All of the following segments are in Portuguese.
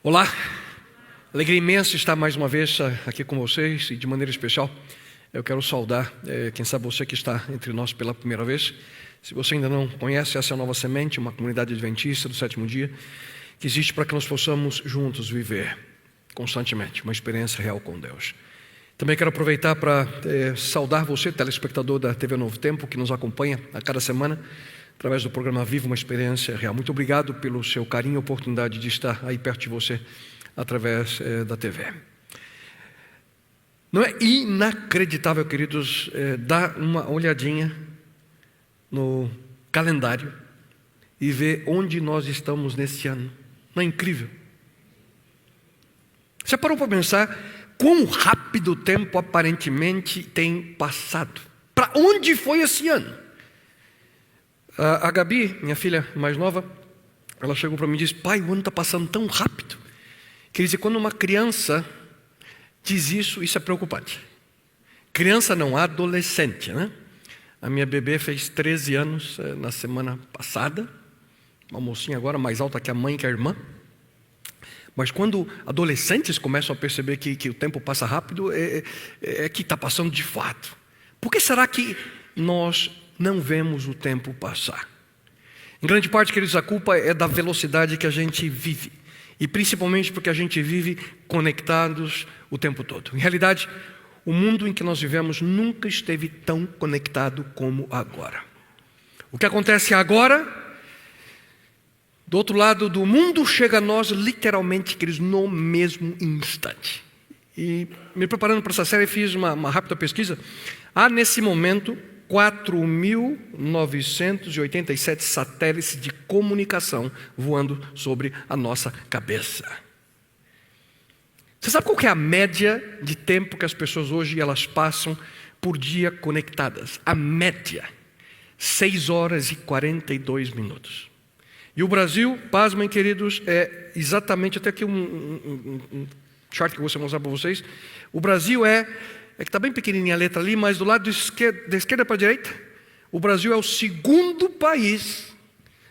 Olá, alegria imensa estar mais uma vez aqui com vocês e de maneira especial eu quero saudar, quem sabe você que está entre nós pela primeira vez. Se você ainda não conhece, essa é a Nova Semente, uma comunidade adventista do sétimo dia que existe para que nós possamos juntos viver constantemente uma experiência real com Deus. Também quero aproveitar para saudar você, telespectador da TV Novo Tempo, que nos acompanha a cada semana através do programa Viva uma Experiência Real. Muito obrigado pelo seu carinho e oportunidade de estar aí perto de você através da TV. Não é inacreditável, queridos, dar uma olhadinha no calendário e ver onde nós estamos nesse ano? Não é incrível? Você parou para pensar quão rápido o tempo aparentemente tem passado? Para onde foi esse ano? A Gabi, minha filha mais nova, ela chegou para mim e disse: pai, o ano está passando tão rápido. Quer dizer, quando uma criança diz isso, isso é preocupante. Criança não, adolescente, né? A minha bebê fez 13 anos na semana passada, uma mocinha agora mais alta que a mãe e que a irmã. Mas quando adolescentes começam a perceber que o tempo passa rápido, é que está passando de fato. Por que será que nós não vemos o tempo passar? Em grande parte, queridos, a culpa é da velocidade que a gente vive. E principalmente porque a gente vive conectados o tempo todo. Em realidade, o mundo em que nós vivemos nunca esteve tão conectado como agora. O que acontece agora, do outro lado do mundo, chega a nós literalmente, queridos, no mesmo instante. E me preparando para essa série, fiz uma rápida pesquisa. Há nesse momento 4.987 satélites de comunicação voando sobre a nossa cabeça. Você sabe qual que é a média de tempo que as pessoas hoje elas passam por dia conectadas? A média, 6 horas e 42 minutos. E o Brasil, pasmem, queridos, é exatamente, até aqui um chart que eu vou mostrar para vocês. O Brasil é que está bem pequenininha a letra ali, mas do lado da esquerda para a direita, o Brasil é o segundo país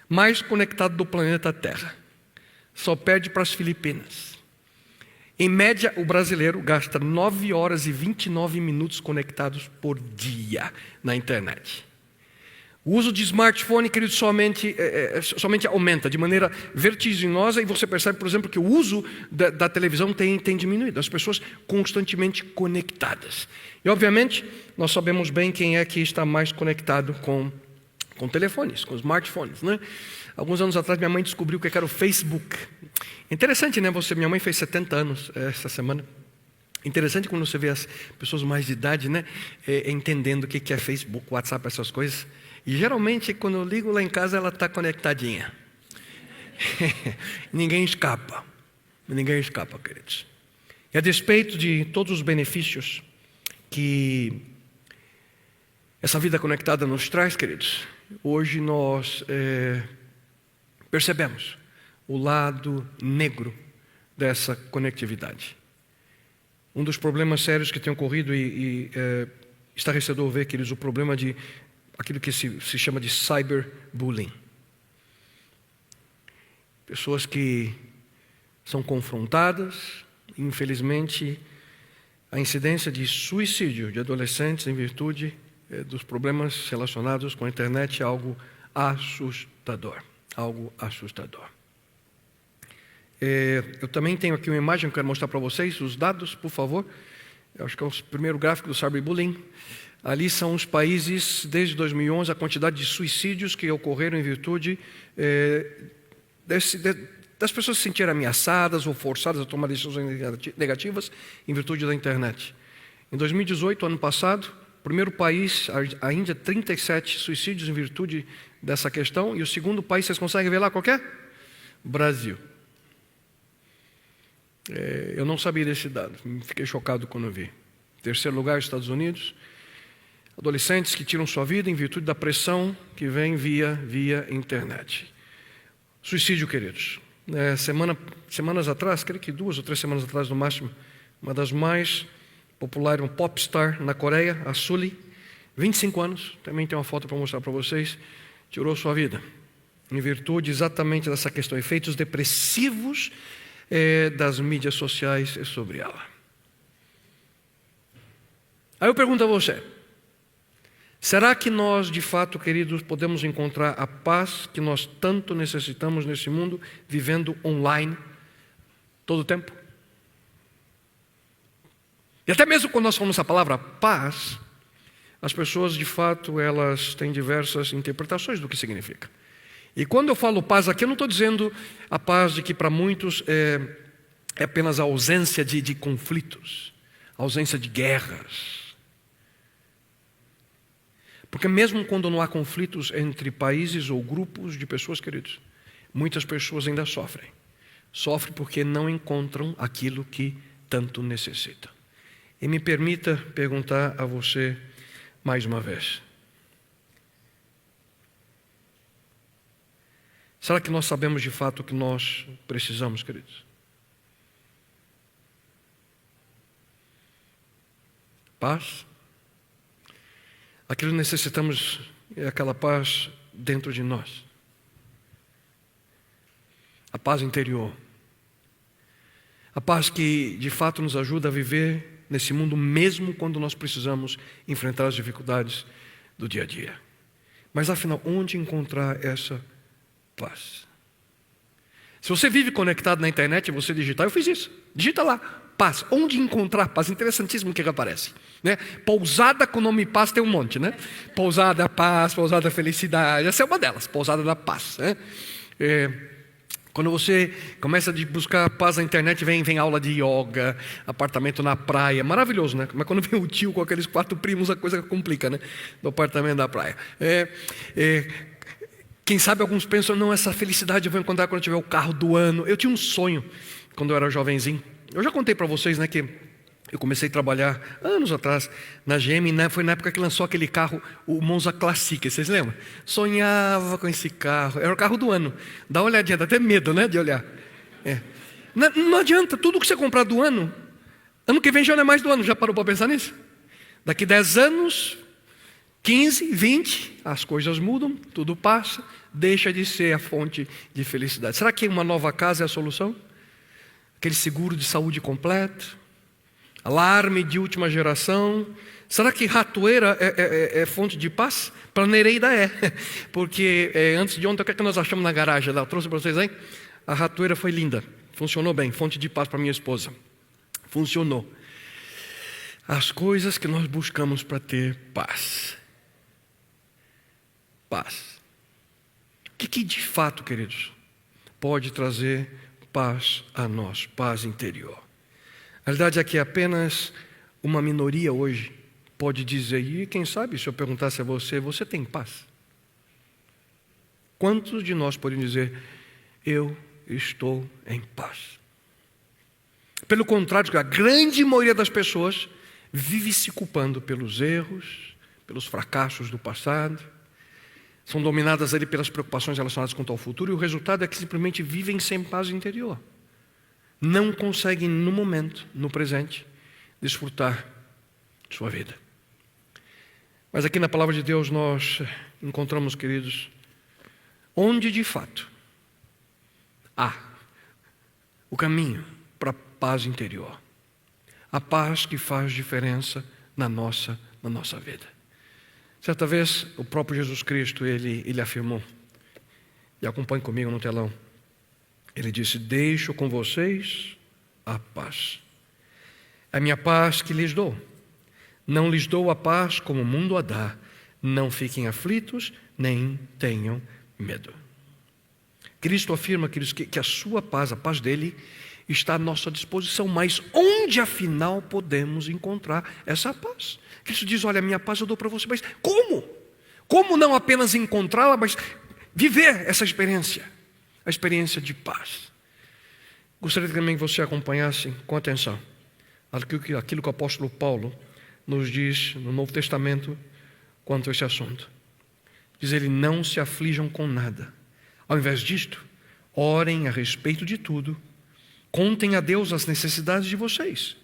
mais conectado do planeta Terra. Só perde para as Filipinas. Em média, o brasileiro gasta 9 horas e 29 minutos conectados por dia na internet. O uso de smartphone, querido, somente aumenta de maneira vertiginosa, e você percebe, por exemplo, que o uso da televisão tem diminuído, as pessoas constantemente conectadas. E, obviamente, nós sabemos bem quem é que está mais conectado com telefones, com smartphones, né? Alguns anos atrás, minha mãe descobriu o que era o Facebook. Interessante, né? Minha mãe fez 70 anos essa semana. Interessante quando você vê as pessoas mais de idade, né? Entendendo o que é Facebook, WhatsApp, essas coisas. E geralmente, quando eu ligo lá em casa, ela está conectadinha. Ninguém escapa, queridos. E a despeito de todos os benefícios que essa vida conectada nos traz, queridos, hoje nós percebemos o lado negro dessa conectividade. Um dos problemas sérios que tem ocorrido e estarrecedor ver, queridos, o problema de aquilo que se chama de cyberbullying. Pessoas que são confrontadas, infelizmente, a incidência de suicídio de adolescentes em virtude dos problemas relacionados com a internet é algo assustador. Eu também tenho aqui uma imagem que eu quero mostrar para vocês, os dados, por favor. Eu acho que é o primeiro gráfico do cyberbullying. Ali são os países, desde 2011, a quantidade de suicídios que ocorreram em virtude das pessoas se sentirem ameaçadas ou forçadas a tomar decisões negativas em virtude da internet. Em 2018, ano passado, o primeiro país, a Índia, 37 suicídios em virtude dessa questão. E o segundo país, vocês conseguem ver lá qual que é? Brasil. Eu não sabia desse dado, fiquei chocado quando eu vi. Terceiro lugar, Estados Unidos. Adolescentes que tiram sua vida em virtude da pressão que vem via internet. Suicídio, queridos. Semanas atrás, creio que 2 ou 3 semanas atrás no máximo, uma das mais populares, um popstar na Coreia, a Sully, 25 anos, também tem uma foto para mostrar para vocês, tirou sua vida. Em virtude exatamente dessa questão, efeitos depressivos das mídias sociais sobre ela. Aí eu pergunto a você, será que nós, de fato, queridos, podemos encontrar a paz que nós tanto necessitamos nesse mundo, vivendo online todo o tempo? E até mesmo quando nós falamos a palavra paz, as pessoas, de fato, elas têm diversas interpretações do que significa. E quando eu falo paz aqui, eu não estou dizendo a paz de que para muitos é apenas a ausência de conflitos, a ausência de guerras. Porque mesmo quando não há conflitos entre países ou grupos de pessoas, queridos, muitas pessoas ainda sofrem. Sofrem porque não encontram aquilo que tanto necessitam. E me permita perguntar a você mais uma vez. Será que nós sabemos de fato o que nós precisamos, queridos? Paz? Aquilo que necessitamos é aquela paz dentro de nós. A paz interior. A paz que de fato nos ajuda a viver nesse mundo mesmo quando nós precisamos enfrentar as dificuldades do dia a dia. Mas afinal, onde encontrar essa paz? Se você vive conectado na internet, você digitar, eu fiz isso. Digita lá, paz. Onde encontrar paz? Interessantíssimo o que aparece. Né? Pousada com nome paz tem um monte, né? Pousada paz, pousada felicidade. Essa é uma delas, pousada da paz. Né? Quando você começa a buscar paz na internet, vem aula de yoga, apartamento na praia, maravilhoso, né? Mas quando vem o tio com aqueles 4 primos, a coisa complica, né? Do apartamento da praia. Quem sabe alguns pensam, não, essa felicidade eu vou encontrar quando eu tiver o carro do ano. Eu tinha um sonho quando eu era jovenzinho. Eu já contei para vocês, né, que eu comecei a trabalhar anos atrás na GM, né? Foi na época que lançou aquele carro, o Monza Classic, vocês lembram? Sonhava com esse carro, era o carro do ano. Dá uma olhadinha, dá até medo, né, de olhar. Não adianta, tudo que você comprar do ano que vem já não é mais do ano, já parou para pensar nisso? Daqui 10 anos, 15, 20, as coisas mudam, tudo passa, deixa de ser a fonte de felicidade. Será que uma nova casa é a solução? Aquele seguro de saúde completo? Alarme de última geração? Será que ratoeira é fonte de paz? Para Nereida é. Porque antes de ontem, o que é que nós achamos na garagem? Eu trouxe para vocês aí? A ratoeira foi linda, funcionou bem, fonte de paz para minha esposa. Funcionou. As coisas que nós buscamos para ter paz. Paz. O que de fato, queridos, pode trazer paz a nós, paz interior? A verdade é que apenas uma minoria hoje pode dizer, e quem sabe se eu perguntasse a você, você tem paz? Quantos de nós podem dizer, eu estou em paz? Pelo contrário, a grande maioria das pessoas vive se culpando pelos erros, pelos fracassos do passado, são dominadas ali pelas preocupações relacionadas quanto ao futuro, e o resultado é que simplesmente vivem sem paz interior. Não conseguem, no momento, no presente, desfrutar de sua vida. Mas aqui na palavra de Deus nós encontramos, queridos, onde de fato há o caminho para a paz interior. A paz que faz diferença na nossa vida. Certa vez, o próprio Jesus Cristo, ele afirmou, e acompanhe comigo no telão, ele disse, deixo com vocês a paz. A minha paz que lhes dou. Não lhes dou a paz como o mundo a dá. Não fiquem aflitos, nem tenham medo. Cristo afirma, queridos, que a sua paz, a paz dele, está à nossa disposição. Mas onde, afinal, podemos encontrar essa paz? Cristo diz, olha, a minha paz eu dou para você. Mas como? Como não apenas encontrá-la, mas viver essa experiência? A experiência de paz. Gostaria também que você acompanhasse com atenção aquilo que o apóstolo Paulo nos diz no Novo Testamento quanto a esse assunto. Diz ele, não se aflijam com nada. Ao invés disto, orem a respeito de tudo, contem a Deus as necessidades de vocês.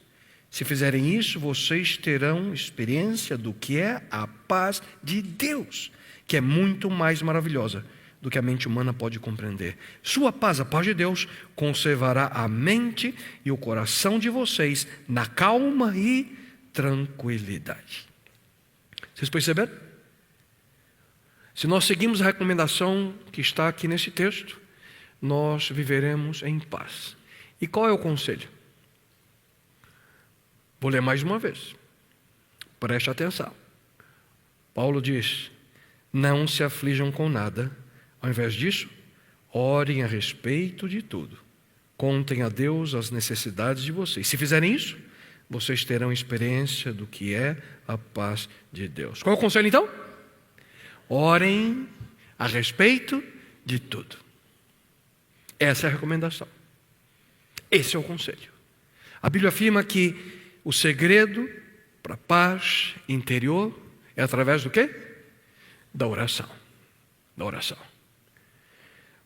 Se fizerem isso, vocês terão experiência do que é a paz de Deus, que é muito mais maravilhosa do que a mente humana pode compreender. Sua paz, a paz de Deus, conservará a mente e o coração de vocês na calma e tranquilidade. Vocês perceberam? Se nós seguimos a recomendação que está aqui nesse texto, nós viveremos em paz. E qual é o conselho? Vou ler mais uma vez. Preste atenção. Paulo diz: não se aflijam com nada. Ao invés disso, orem a respeito de tudo. Contem a Deus as necessidades de vocês. Se fizerem isso, vocês terão experiência do que é a paz de Deus. Qual é o conselho então? Orem a respeito de tudo. Essa é a recomendação. Esse é o conselho. A Bíblia afirma que o segredo para a paz interior é através do quê? Da oração. Da oração.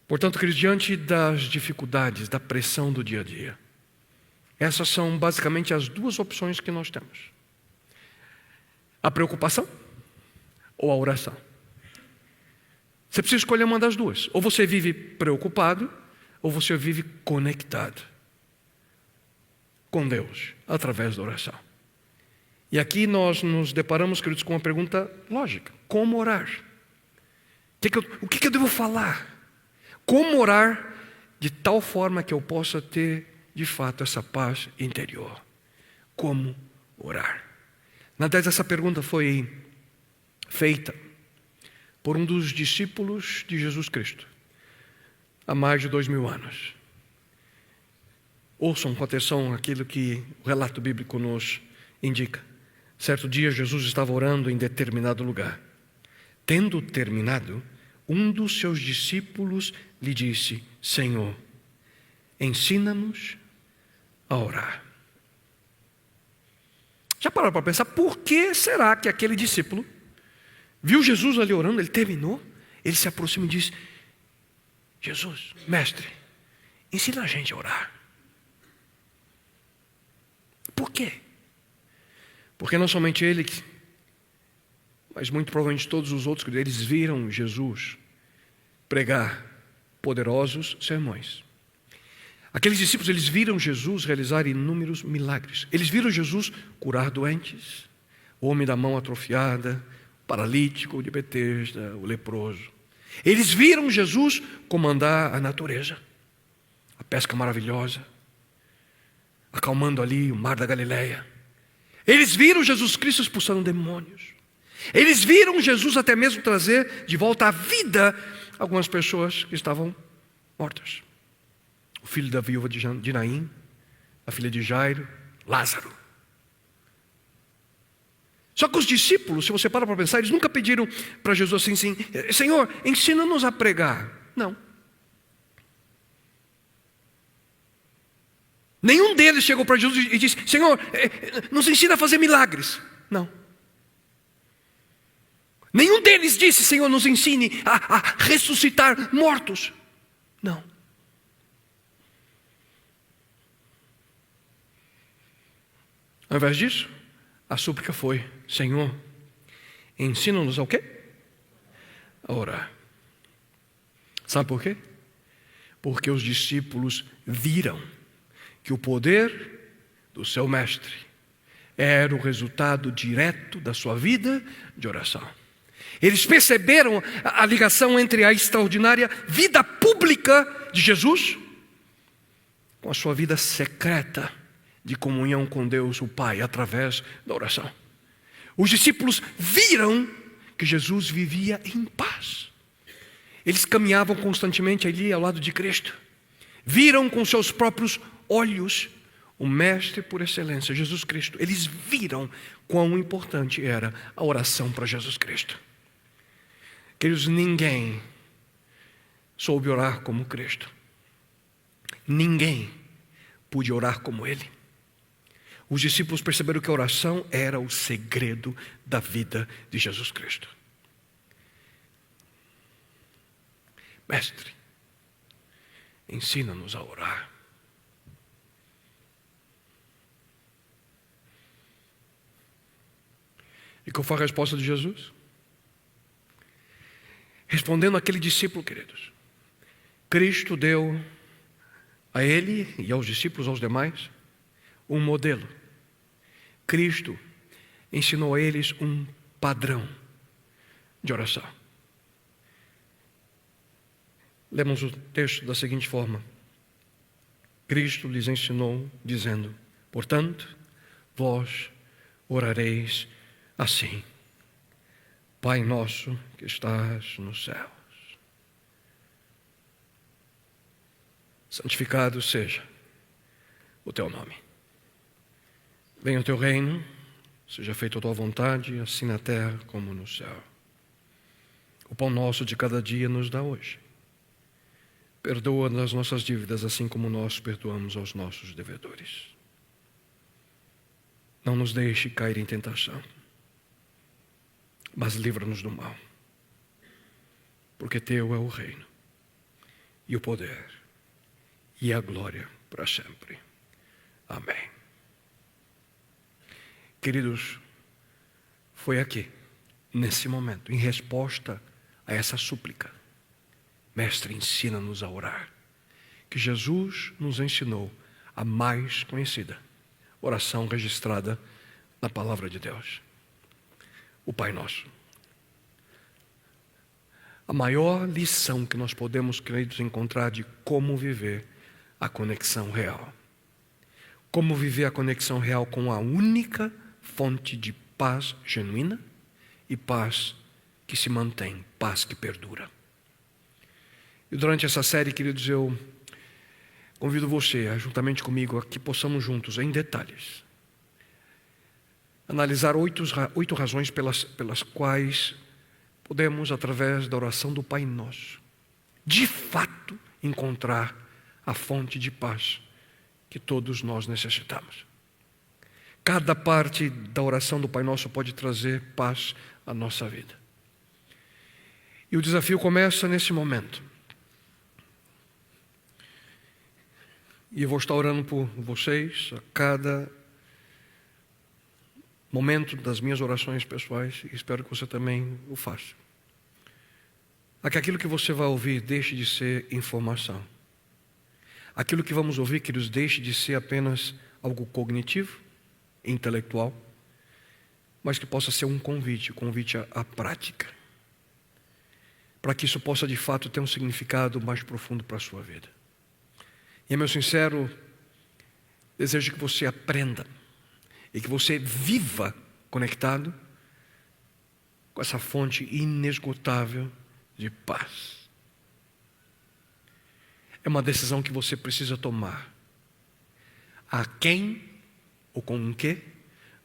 Portanto, queridos, diante das dificuldades, da pressão do dia a dia, essas são basicamente as duas opções que nós temos: a preocupação ou a oração. Você precisa escolher uma das duas. Ou você vive preocupado, ou você vive conectado com Deus, através da oração. E aqui nós nos deparamos, queridos, com uma pergunta lógica: como orar? O que eu devo falar? Como orar de tal forma que eu possa ter, de fato, essa paz interior? Como orar? Na verdade, essa pergunta foi feita por um dos discípulos de Jesus Cristo, há mais de 2000 anos. Ouçam com atenção aquilo que o relato bíblico nos indica. Certo dia, Jesus estava orando em determinado lugar. Tendo terminado, um dos seus discípulos lhe disse: Senhor, ensina-nos a orar. Já pararam para pensar por que será que aquele discípulo viu Jesus ali orando, ele terminou, ele se aproxima e diz: Jesus, mestre, ensina a gente a orar. Por quê? Porque não somente ele, mas muito provavelmente todos os outros, eles viram Jesus pregar poderosos sermões. Aqueles discípulos, eles viram Jesus realizar inúmeros milagres. Eles viram Jesus curar doentes, o homem da mão atrofiada, o paralítico de Betesda, o leproso. Eles viram Jesus comandar a natureza, a pesca maravilhosa, acalmando ali o mar da Galileia. Eles viram Jesus Cristo expulsando demônios. Eles viram Jesus até mesmo trazer de volta à vida algumas pessoas que estavam mortas. O filho da viúva de Naim, a filha de Jairo, Lázaro. Só que os discípulos, se você para pensar, eles nunca pediram para Jesus assim, Senhor, ensina-nos a pregar. Não. Nenhum deles chegou para Jesus e disse: Senhor, nos ensina a fazer milagres. Não. Nenhum deles disse: Senhor, nos ensine a ressuscitar mortos. Não. Ao invés disso, a súplica foi: Senhor, ensina-nos ao quê? A orar. Sabe por quê? Porque os discípulos viram que o poder do seu mestre era o resultado direto da sua vida de oração. Eles perceberam a ligação entre a extraordinária vida pública de Jesus com a sua vida secreta de comunhão com Deus, o Pai, através da oração. Os discípulos viram que Jesus vivia em paz. Eles caminhavam constantemente ali ao lado de Cristo. Viram com seus próprios olhos o Mestre por excelência, Jesus Cristo. Eles viram quão importante era a oração para Jesus Cristo. Queridos, ninguém soube orar como Cristo. Ninguém pôde orar como Ele. Os discípulos perceberam que a oração era o segredo da vida de Jesus Cristo. Mestre, ensina-nos a orar. E qual foi a resposta de Jesus? Respondendo àquele discípulo, queridos, Cristo deu a ele e aos discípulos, aos demais, um modelo. Cristo ensinou a eles um padrão de oração. Lemos o texto da seguinte forma: Cristo lhes ensinou, dizendo: portanto, vós orareis assim: Pai nosso que estás nos céus, santificado seja o teu nome. Venha o teu reino, seja feita a tua vontade, assim na terra como no céu. O pão nosso de cada dia nos dá hoje. Perdoa as nossas dívidas, assim como nós perdoamos aos nossos devedores. Não nos deixe cair em tentação, mas livra-nos do mal. Porque teu é o reino, e o poder, e a glória para sempre. Amém. Queridos, foi aqui, nesse momento, em resposta a essa súplica, Mestre, ensina-nos a orar, que Jesus nos ensinou a mais conhecida oração registrada na Palavra de Deus, o Pai Nosso. A maior lição que nós podemos, queridos, encontrar de como viver a conexão real. Como viver a conexão real com a única fonte de paz genuína e paz que se mantém, paz que perdura. E durante essa série, queridos, eu convido você, juntamente comigo, a que possamos juntos, em detalhes, analisar 8 razões pelas quais podemos, através da oração do Pai Nosso, de fato, encontrar a fonte de paz que todos nós necessitamos. Cada parte da oração do Pai Nosso pode trazer paz à nossa vida. E o desafio começa nesse momento. E eu vou estar orando por vocês a cada momento das minhas orações pessoais, e espero que você também o faça. A que aquilo que você vai ouvir deixe de ser informação. Aquilo que vamos ouvir, queridos, deixe de ser apenas algo cognitivo, intelectual, mas que possa ser um convite à prática, para que isso possa de fato ter um significado mais profundo para a sua vida. E é meu sincero desejo que você aprenda e que você viva conectado com essa fonte inesgotável de paz. É uma decisão que você precisa tomar. A quem ou com o que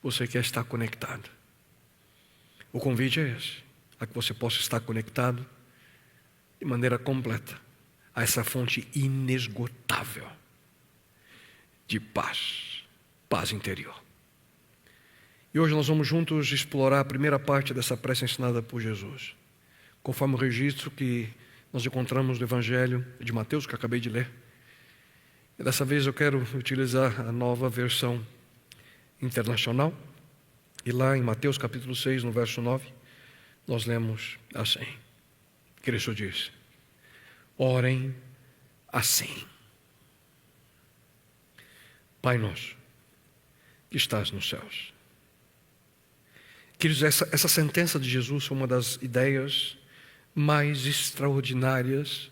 você quer estar conectado. O convite é esse, a que você possa estar conectado de maneira completa a essa fonte inesgotável de paz, paz interior. E hoje nós vamos juntos explorar a primeira parte dessa prece ensinada por Jesus, conforme o registro que nós encontramos no Evangelho de Mateus, que eu acabei de ler. E dessa vez eu quero utilizar a nova versão internacional. E lá em Mateus capítulo 6, no verso 9, nós lemos assim. Cristo diz: orem assim: Pai nosso, que estás nos céus. Queridos, essa sentença de Jesus foi uma das ideias mais extraordinárias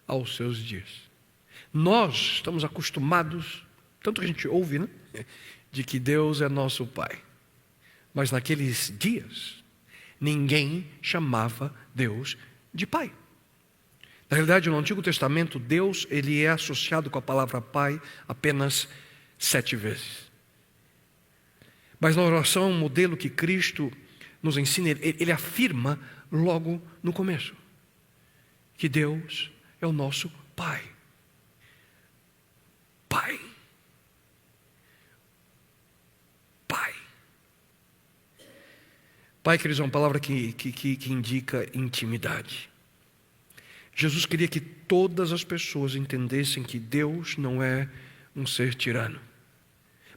aos seus dias. Nós estamos acostumados, tanto que a gente ouve, né, de que Deus é nosso Pai. Mas naqueles dias, ninguém chamava Deus de Pai. Na realidade, no Antigo Testamento, Deus ele é associado com a palavra Pai apenas 7 vezes. Mas na oração, o modelo que Cristo nos ensina, ele afirma logo no começo que Deus é o nosso Pai. Pai. Pai. Pai, queridos, é uma palavra que indica intimidade. Jesus queria que todas as pessoas entendessem que Deus não é um ser tirano,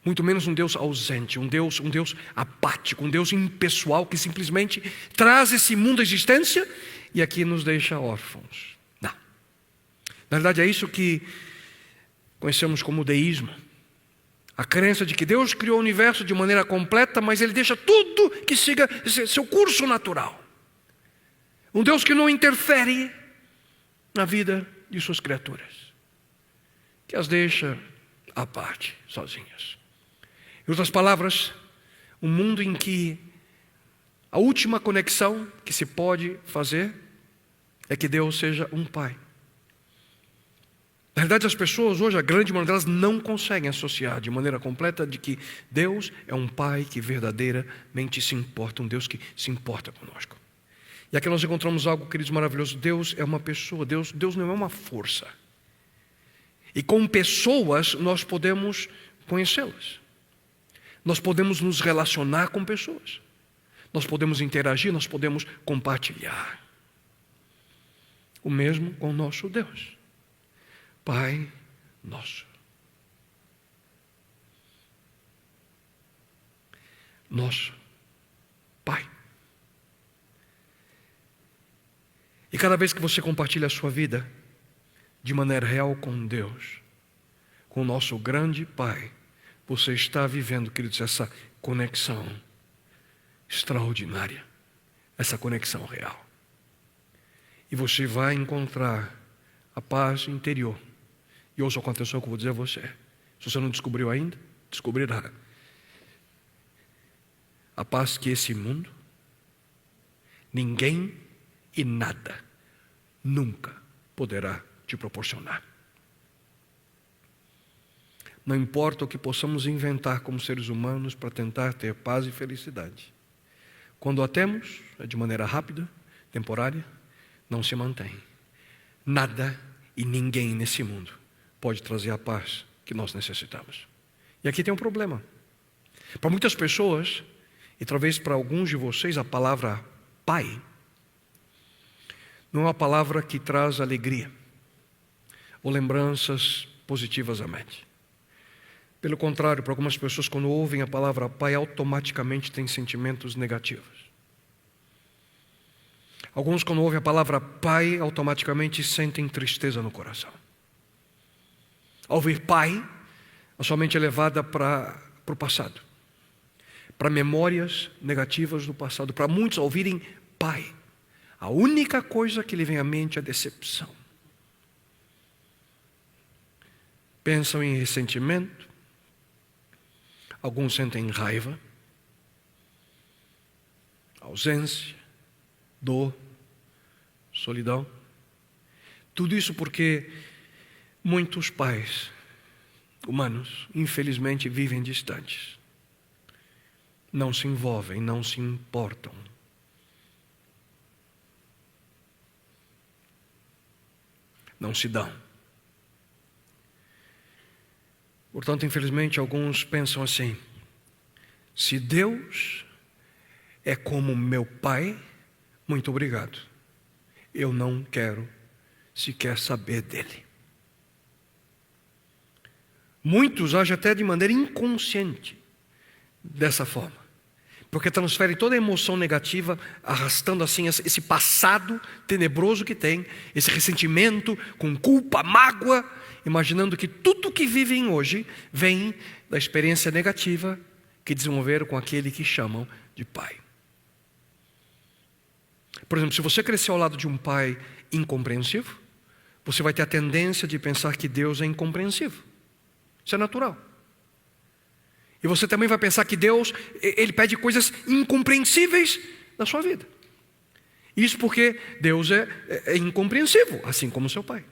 muito menos um Deus ausente, um Deus apático, um Deus impessoal que simplesmente traz esse mundo à existência e aqui nos deixa órfãos. Não. Na verdade, é isso que conhecemos como deísmo. A crença de que Deus criou o universo de maneira completa, mas Ele deixa tudo que siga seu curso natural. Um Deus que não interfere na vida de suas criaturas, que as deixa à parte, sozinhas. Em outras palavras, um mundo em que a última conexão que se pode fazer é que Deus seja um pai. Na verdade, as pessoas hoje, a grande maioria delas, não conseguem associar de maneira completa de que Deus é um pai que verdadeiramente se importa, um Deus que se importa conosco. E aqui nós encontramos algo, queridos, maravilhoso. Deus é uma pessoa, Deus não é uma força. E com pessoas nós podemos conhecê-las. Nós podemos nos relacionar com pessoas. Nós podemos interagir, nós podemos compartilhar. O mesmo com o nosso Deus. Pai nosso. Nosso Pai. E cada vez que você compartilha a sua vida de maneira real com Deus, com o nosso grande Pai, você está vivendo, queridos, essa conexão extraordinária, essa conexão real. E você vai encontrar a paz interior. E ouça com atenção o que eu vou dizer a você. Se você não descobriu ainda, descobrirá. A paz que esse mundo, ninguém e nada nunca poderá te proporcionar. Não importa o que possamos inventar como seres humanos para tentar ter paz e felicidade. Quando a temos, é de maneira rápida, temporária, não se mantém. Nada e ninguém nesse mundo pode trazer a paz que nós necessitamos. E aqui tem um problema. Para muitas pessoas, e talvez para alguns de vocês, a palavra pai não é uma palavra que traz alegria ou lembranças positivas à mente. Pelo contrário, para algumas pessoas, quando ouvem a palavra pai, automaticamente têm sentimentos negativos. Alguns, quando ouvem a palavra pai, automaticamente sentem tristeza no coração. Ao ouvir pai, a sua mente é levada para o passado, para memórias negativas do passado. Para muitos, ao ouvirem pai, a única coisa que lhe vem à mente é decepção. Pensam em ressentimento, alguns sentem raiva, ausência, dor, solidão. Tudo isso porque muitos pais humanos, infelizmente, vivem distantes. Não se envolvem, não se importam. Não se dão. Portanto, infelizmente, alguns pensam assim: se Deus é como meu pai, muito obrigado. Eu não quero sequer saber dele. Muitos agem até de maneira inconsciente dessa forma, porque transferem toda a emoção negativa, arrastando assim esse passado tenebroso que tem, esse ressentimento com culpa, mágoa, imaginando que tudo que vivem hoje vem da experiência negativa que desenvolveram com aquele que chamam de pai. Por exemplo, se você cresceu ao lado de um pai incompreensivo, você vai ter a tendência de pensar que Deus é incompreensivo. Isso é natural. E você também vai pensar que Deus, Ele pede coisas incompreensíveis na sua vida. Isso porque Deus é incompreensivo, assim como seu pai.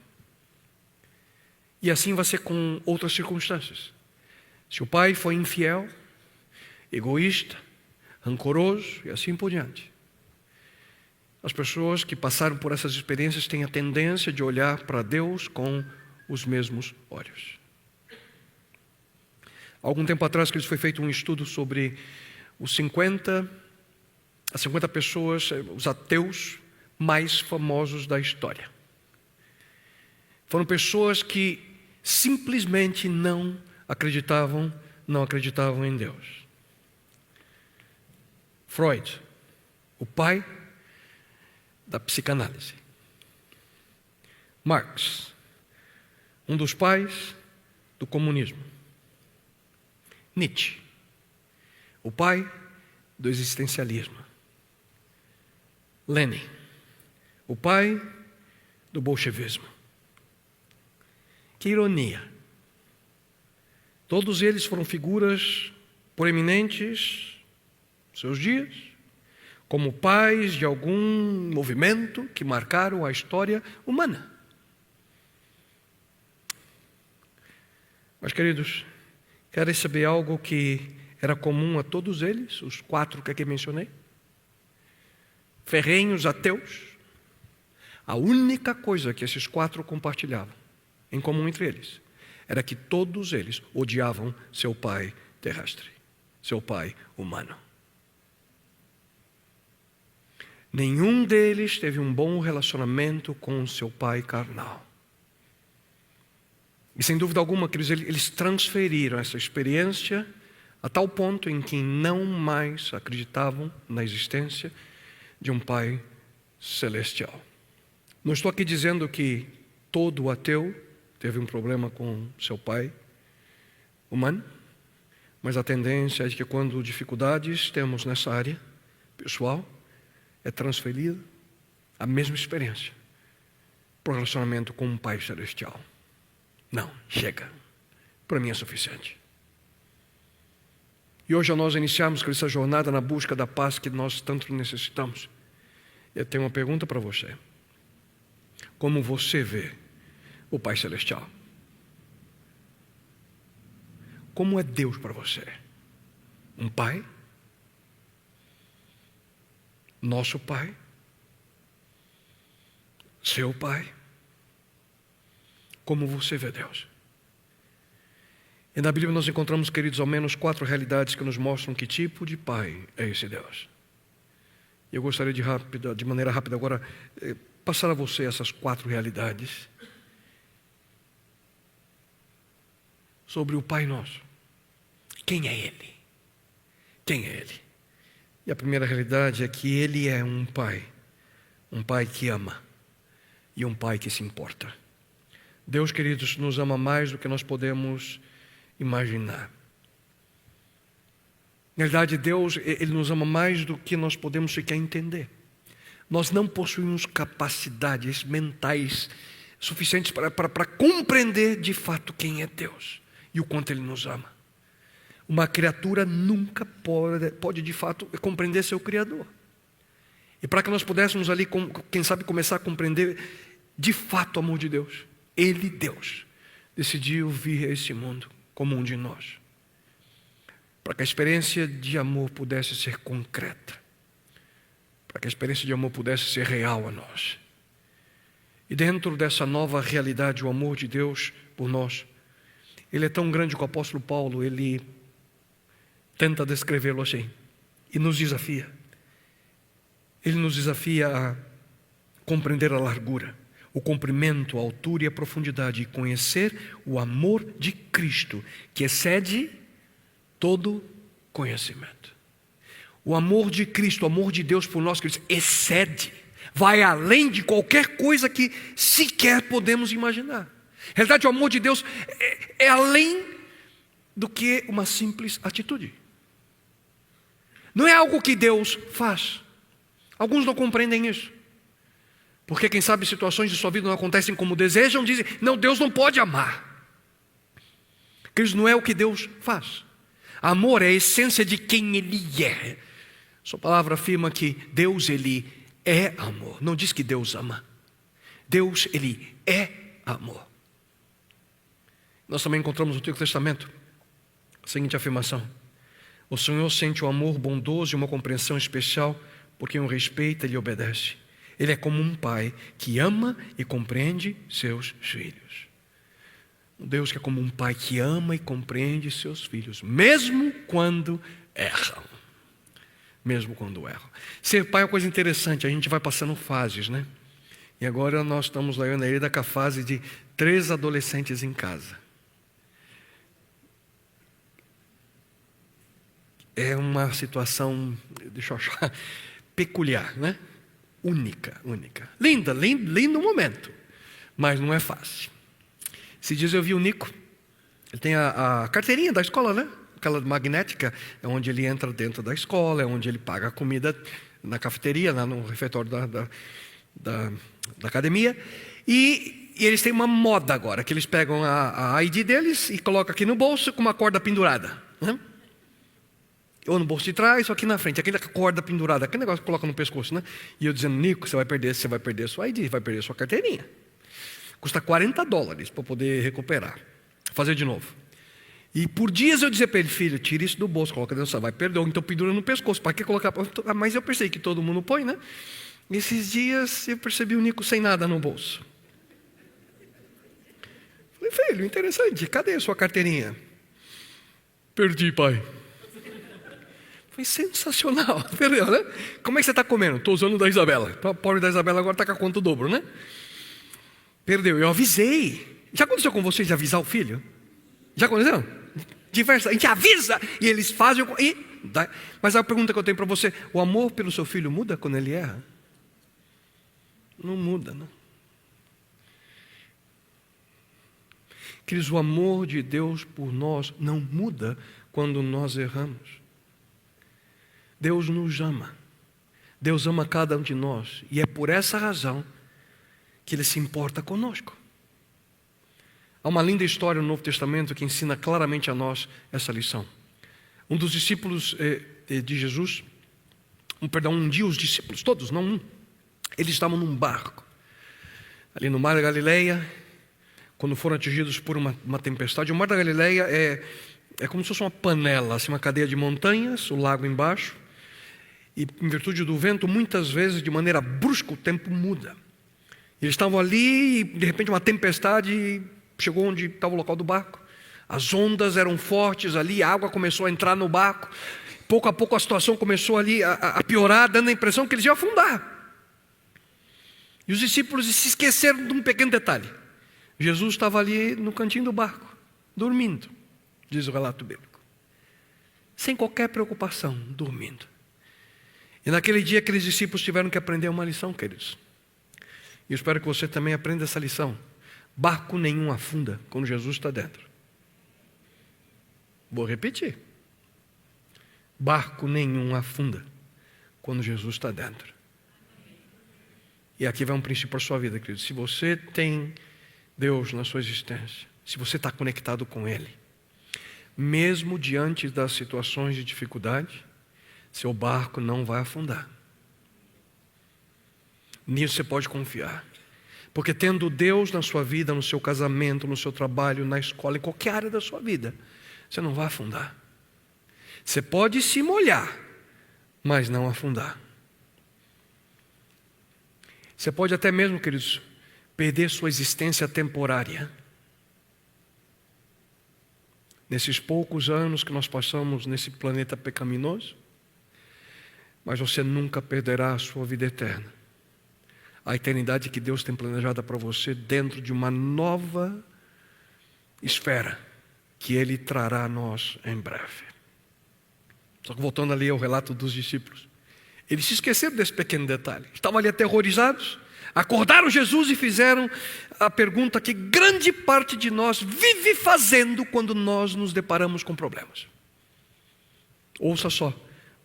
E assim vai ser com outras circunstâncias. Se o pai foi infiel, egoísta, rancoroso e assim por diante, as pessoas que passaram por essas experiências têm a tendência de olhar para Deus com os mesmos olhos. Algum tempo atrás que foi feito um estudo sobre as 50 pessoas, os ateus mais famosos da história. Foram pessoas que simplesmente não acreditavam em Deus. Freud, o pai da psicanálise. Marx, um dos pais do comunismo. Nietzsche, o pai do existencialismo. Lenin, o pai do bolchevismo. Que ironia! Todos eles foram figuras proeminentes em seus dias, como pais de algum movimento que marcaram a história humana. Mas, queridos, querem saber algo que era comum a todos eles, os 4 que aqui mencionei? Ferrenhos ateus. A única coisa que esses 4 compartilhavam em comum entre eles era que todos eles odiavam seu pai terrestre, seu pai humano. Nenhum deles teve um bom relacionamento com seu pai carnal. E sem dúvida alguma, eles transferiram essa experiência a tal ponto em que não mais acreditavam na existência de um Pai celestial. Não estou aqui dizendo que todo ateu teve um problema com seu pai humano, mas a tendência é de que quando dificuldades temos nessa área pessoal, é transferida a mesma experiência para o relacionamento com um Pai celestial. Não, chega. Para mim é suficiente. E hoje nós iniciamos com essa jornada na busca da paz que nós tanto necessitamos. Eu tenho uma pergunta para você. Como você vê o Pai Celestial? Como é Deus para você? Um Pai? Nosso Pai? Seu Pai? Como você vê Deus? E na Bíblia nós encontramos, queridos, ao menos 4 realidades que nos mostram que tipo de Pai é esse Deus. Eu gostaria de maneira rápida agora, passar a você essas 4 realidades sobre o Pai Nosso. Quem é Ele? Quem é Ele? E a primeira realidade é que Ele é um Pai que ama e um Pai que se importa. Deus, queridos, nos ama mais do que nós podemos imaginar. Na verdade, Deus, Ele nos ama mais do que nós podemos sequer entender. Nós não possuímos capacidades mentais suficientes para compreender de fato quem é Deus e o quanto Ele nos ama. Uma criatura nunca pode de fato compreender seu Criador. E para que nós pudéssemos ali, quem sabe, começar a compreender de fato o amor de Deus, Ele, Deus, decidiu vir a esse mundo como um de nós, para que a experiência de amor pudesse ser concreta, para que a experiência de amor pudesse ser real a nós. E dentro dessa nova realidade, o amor de Deus por nós, ele é tão grande que o apóstolo Paulo, ele tenta descrevê-lo assim, e nos desafia. Ele nos desafia a compreender a largura, o comprimento, a altura e a profundidade, e conhecer o amor de Cristo, que excede todo conhecimento. O amor de Cristo, o amor de Deus por nós, queridos, excede, vai além de qualquer coisa que sequer podemos imaginar. Na realidade, o amor de Deus é além do que uma simples atitude. Não é algo que Deus faz. Alguns não compreendem isso. Porque quem sabe situações de sua vida não acontecem como desejam, dizem, não, Deus não pode amar. Queridos, não é o que Deus faz. Amor é a essência de quem Ele é. Sua palavra afirma que Deus, Ele é amor. Não diz que Deus ama. Deus, Ele é amor. Nós também encontramos no Antigo Testamento a seguinte afirmação: o Senhor sente um amor bondoso e uma compreensão especial por quem o respeita e lhe obedece. Ele é como um pai que ama e compreende seus filhos. Um Deus que é como um pai que ama e compreende seus filhos, mesmo quando erram. Mesmo quando erram. Ser pai é uma coisa interessante, a gente vai passando fases, né? E agora nós estamos lá, eu na Ilha, com a fase de 3 adolescentes em casa. É uma situação, deixa eu achar, peculiar, né? única. Lindo momento, mas não é fácil. Esses dias eu vi o Nico, ele tem a carteirinha da escola, né? Aquela magnética, é onde ele entra dentro da escola, é onde ele paga a comida na cafeteria, lá no refeitório da academia. E eles têm uma moda agora, que eles pegam a ID deles e colocam aqui no bolso com uma corda pendurada, né? Ou no bolso de trás, ou aqui na frente, aquela corda pendurada, aquele negócio que coloca no pescoço, né? E eu dizendo, Nico, você vai perder a sua ID, vai perder a sua carteirinha. Custa $40 para poder recuperar. Fazer de novo. E por dias eu dizia para ele, filho, tira isso do bolso, coloca dentro, vai perder, ou então pendura no pescoço, para que colocar? Mas eu pensei que todo mundo põe, né? E esses dias eu percebi o Nico sem nada no bolso. Falei, filho, interessante, cadê a sua carteirinha? Perdi, pai. Foi sensacional, entendeu, né? Como é que você está comendo? Estou usando o da Isabela. A pobre da Isabela agora está com a conta o dobro, né? Perdeu, eu avisei. Já aconteceu com vocês de avisar o filho? Já aconteceu? A gente avisa e eles fazem. Mas a pergunta que eu tenho para você: o amor pelo seu filho muda quando ele erra? Não muda, não. Queridos, o amor de Deus por nós não muda quando nós erramos. Deus nos ama. Deus ama cada um de nós. E é por essa razão que Ele se importa conosco. Há uma linda história no Novo Testamento que ensina claramente a nós essa lição. Um dos discípulos de Jesus, um dia os discípulos, todos, não um, eles estavam num barco, ali no Mar da Galileia, quando foram atingidos por uma tempestade. O Mar da Galileia é como se fosse uma panela, assim, uma cadeia de montanhas, o lago embaixo, e em virtude do vento, muitas vezes, de maneira brusca, o tempo muda. Eles estavam ali e, de repente, uma tempestade chegou onde estava o local do barco. As ondas eram fortes ali, a água começou a entrar no barco. Pouco a pouco a situação começou ali a piorar, dando a impressão que eles iam afundar. E os discípulos se esqueceram de um pequeno detalhe. Jesus estava ali no cantinho do barco, dormindo, diz o relato bíblico. Sem qualquer preocupação, dormindo. E naquele dia aqueles discípulos tiveram que aprender uma lição, queridos. E eu espero que você também aprenda essa lição. Barco nenhum afunda quando Jesus está dentro. Vou repetir. Barco nenhum afunda quando Jesus está dentro. E aqui vai um princípio para a sua vida, querido. Se você tem Deus na sua existência, se você está conectado com Ele, mesmo diante das situações de dificuldade, seu barco não vai afundar. Nisso você pode confiar. Porque tendo Deus na sua vida, no seu casamento, no seu trabalho, na escola, em qualquer área da sua vida, você não vai afundar. Você pode se molhar, mas não afundar. Você pode até mesmo, queridos, perder sua existência temporária. Nesses poucos anos que nós passamos nesse planeta pecaminoso, mas você nunca perderá a sua vida eterna. A eternidade que Deus tem planejada para você dentro de uma nova esfera que Ele trará a nós em breve. Só que voltando ali ao relato dos discípulos, eles se esqueceram desse pequeno detalhe. Estavam ali aterrorizados, acordaram Jesus e fizeram a pergunta que grande parte de nós vive fazendo quando nós nos deparamos com problemas. Ouça só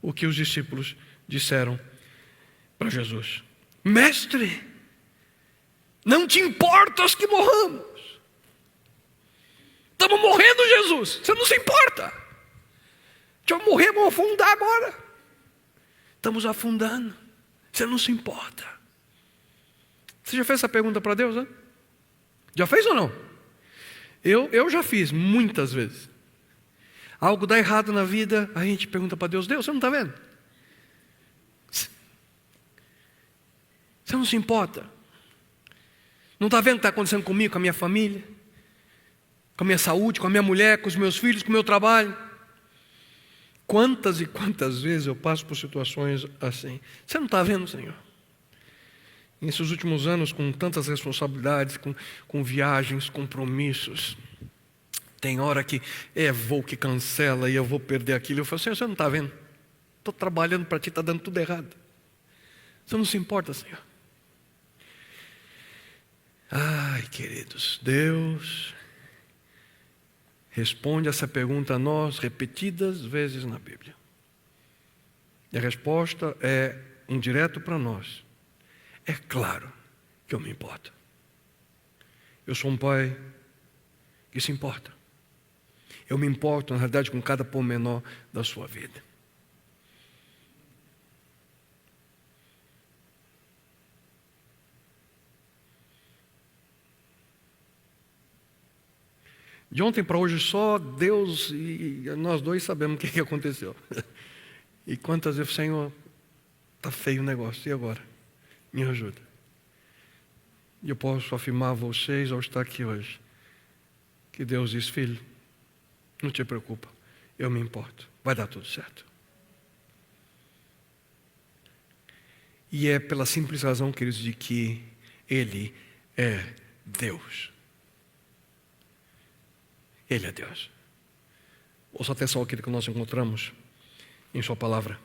o que os discípulos disseram para Jesus: Mestre, não te importas que morramos? Estamos morrendo, Jesus, você não se importa? Deixa eu morrer, vamos afundar agora. Estamos afundando, você não se importa? Você já fez essa pergunta para Deus, né? Já fez ou não? Eu já fiz muitas vezes. Algo dá errado na vida, a gente pergunta para Deus: Deus, você não está vendo? Você não se importa? Não está vendo o que está acontecendo comigo, com a minha família, com a minha saúde, com a minha mulher, com os meus filhos, com o meu trabalho? Quantas e quantas vezes eu passo por situações assim. Você não está vendo, Senhor? Nesses últimos anos, com tantas responsabilidades, com viagens, compromissos, tem hora que voo que cancela e eu vou perder aquilo. Eu falo: Senhor, você não está vendo? Estou trabalhando para ti, está dando tudo errado. Você não se importa, Senhor? Ai, queridos, Deus responde essa pergunta a nós repetidas vezes na Bíblia. E a resposta é um direto para nós. É claro que eu me importo. Eu sou um pai que se importa. Eu me importo, na realidade, com cada pormenor da sua vida. De ontem para hoje só Deus e nós dois sabemos o que aconteceu. E quantas vezes, Senhor, está feio o negócio, e agora? Me ajuda. E eu posso afirmar a vocês, ao estar aqui hoje, que Deus diz: filho, não te preocupa, eu me importo, vai dar tudo certo. E é pela simples razão, queridos, de que Ele é Deus. Ele é Deus. Ouça atenção àquilo que nós encontramos em sua palavra.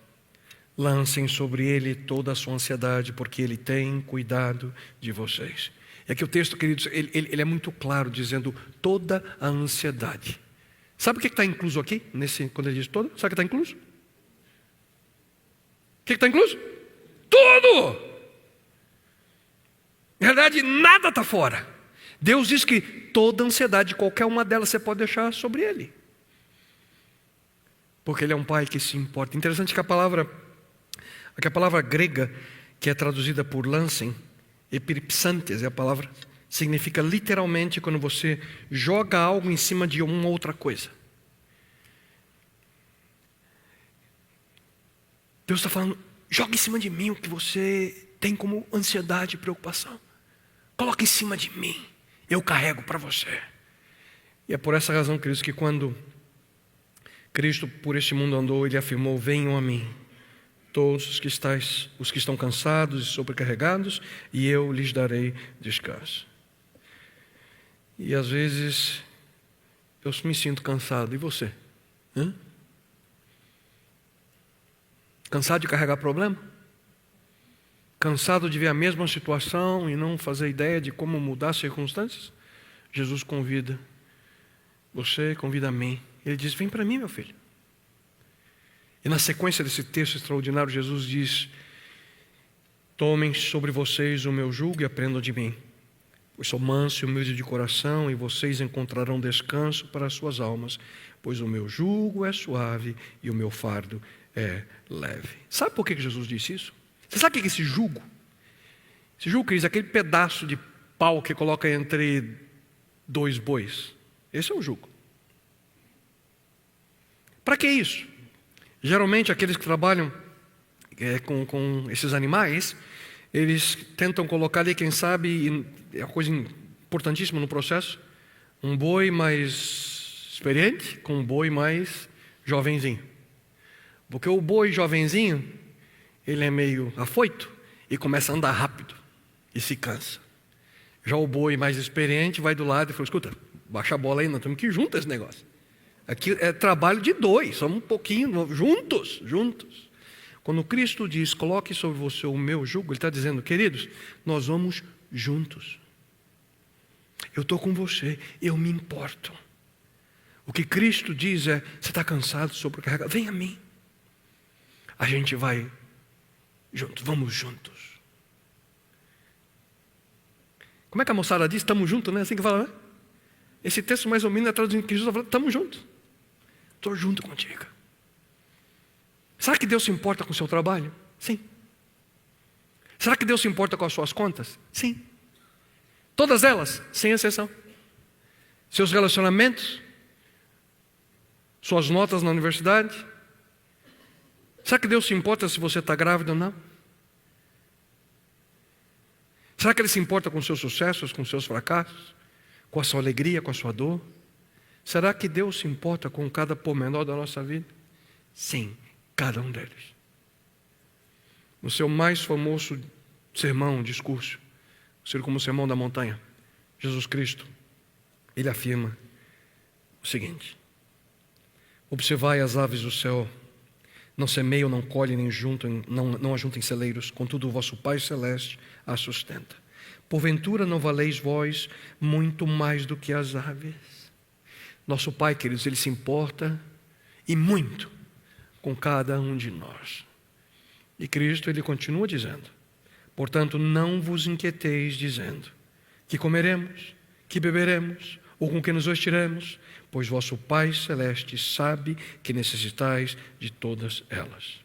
Lancem sobre Ele toda a sua ansiedade, porque Ele tem cuidado de vocês. E aqui o texto, queridos, ele é muito claro, dizendo toda a ansiedade. Sabe o que está incluso aqui, quando ele diz toda? Sabe o que está incluso? O que está incluso? Tudo! Na verdade, nada está fora. Deus diz que toda ansiedade, qualquer uma delas, você pode deixar sobre Ele. Porque Ele é um Pai que se importa. Interessante que a palavra grega, que é traduzida por lancem, epiripsantes é a palavra, significa literalmente quando você joga algo em cima de uma outra coisa. Deus está falando: joga em cima de mim o que você tem como ansiedade e preocupação. Coloca em cima de mim, eu carrego para você. E é por essa razão, queridos, que quando Cristo por este mundo andou, Ele afirmou: venham a mim todos os que estão cansados e sobrecarregados, e eu lhes darei descanso. E às vezes eu me sinto cansado. E você? Cansado de carregar problema? Cansado de ver a mesma situação e não fazer ideia de como mudar as circunstâncias? Jesus convida você, convida a mim. Ele diz: vem para mim, meu filho. E na sequência desse texto extraordinário, Jesus diz: tomem sobre vocês o meu jugo e aprendam de mim, pois sou manso e humilde de coração, e vocês encontrarão descanso para as suas almas, pois o meu jugo é suave e o meu fardo é leve. Sabe por que Jesus disse isso? Você sabe o que é esse jugo? Esse jugo, queridos, é aquele pedaço de pau que coloca entre dois bois. Esse é o jugo. Para que isso? Geralmente aqueles que trabalham com esses animais, eles tentam colocar ali, quem sabe, é uma coisa importantíssima no processo, um boi mais experiente com um boi mais jovenzinho. Porque o boi jovenzinho, ele é meio afoito e começa a andar rápido e se cansa. Já o boi mais experiente vai do lado e fala: escuta, baixa a bola aí, nós temos que ir juntos esse negócio. Aqui é trabalho de dois, somos um pouquinho juntos. Quando Cristo diz: coloque sobre você o meu jugo, Ele está dizendo: queridos, nós vamos juntos. Eu estou com você, eu me importo. O que Cristo diz é: você está cansado, sobrecarregado, vem a mim. A gente vai juntos, vamos juntos. Como é que a moçada diz? Estamos juntos, né? Assim que fala, né? Esse texto mais ou menos é traduzindo que Jesus está falando: estamos juntos. Estou junto contigo. Será que Deus se importa com o seu trabalho? Sim. Será que Deus se importa com as suas contas? Sim. Todas elas, sem exceção. Seus relacionamentos, suas notas na universidade. Será que Deus se importa se você está grávida ou não? Será que Ele se importa com os seus sucessos, com os seus fracassos, com a sua alegria, com a sua dor? Será que Deus se importa com cada pormenor da nossa vida? Sim, cada um deles. No seu mais famoso sermão, discurso, conhecido como o Sermão da Montanha, Jesus Cristo, Ele afirma o seguinte: observai as aves do céu, Não semeiam, não colhem, nem juntam, não ajuntem celeiros, contudo o vosso Pai Celeste a sustenta. Porventura não valeis vós muito mais do que as aves? Nosso Pai, queridos, Ele se importa e muito com cada um de nós. E Cristo, Ele continua dizendo: portanto, não vos inquieteis dizendo: que comeremos, que beberemos, ou com que nos vestiremos, pois vosso Pai Celeste sabe que necessitais de todas elas.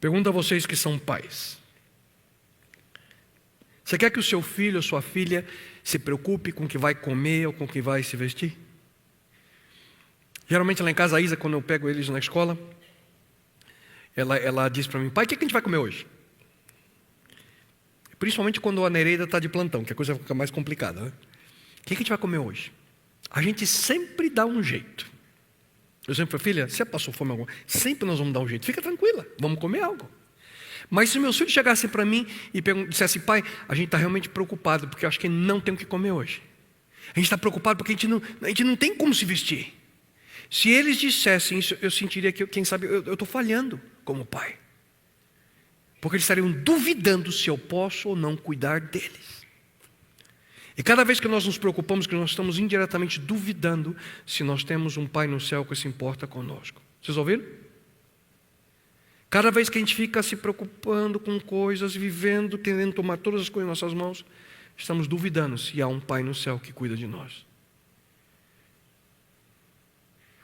Pergunto a vocês que são pais: você quer que o seu filho ou sua filha se preocupe com o que vai comer ou com o que vai se vestir? Geralmente lá em casa, a Isa, quando eu pego eles na escola, ela diz para mim: pai, o que a gente vai comer hoje? Principalmente quando a Nereida está de plantão, que a coisa fica mais complicada, né? O que a gente vai comer hoje? A gente sempre dá um jeito. Eu sempre falo: filha, você passou fome alguma? Sempre nós vamos dar um jeito. Fica tranquila, vamos comer algo. Mas se meus filhos chegassem para mim e dissessem: pai, a gente está realmente preocupado, porque eu acho que não tem o que comer hoje. A gente está preocupado porque a gente não tem como se vestir. Se eles dissessem isso, eu sentiria que, quem sabe, eu estou falhando como pai. Porque eles estariam duvidando se eu posso ou não cuidar deles. E cada vez que nós nos preocupamos, que nós estamos indiretamente duvidando se nós temos um Pai no céu que se importa conosco. Vocês ouviram? Cada vez que a gente fica se preocupando com coisas, vivendo, querendo tomar todas as coisas em nossas mãos, estamos duvidando se há um Pai no céu que cuida de nós.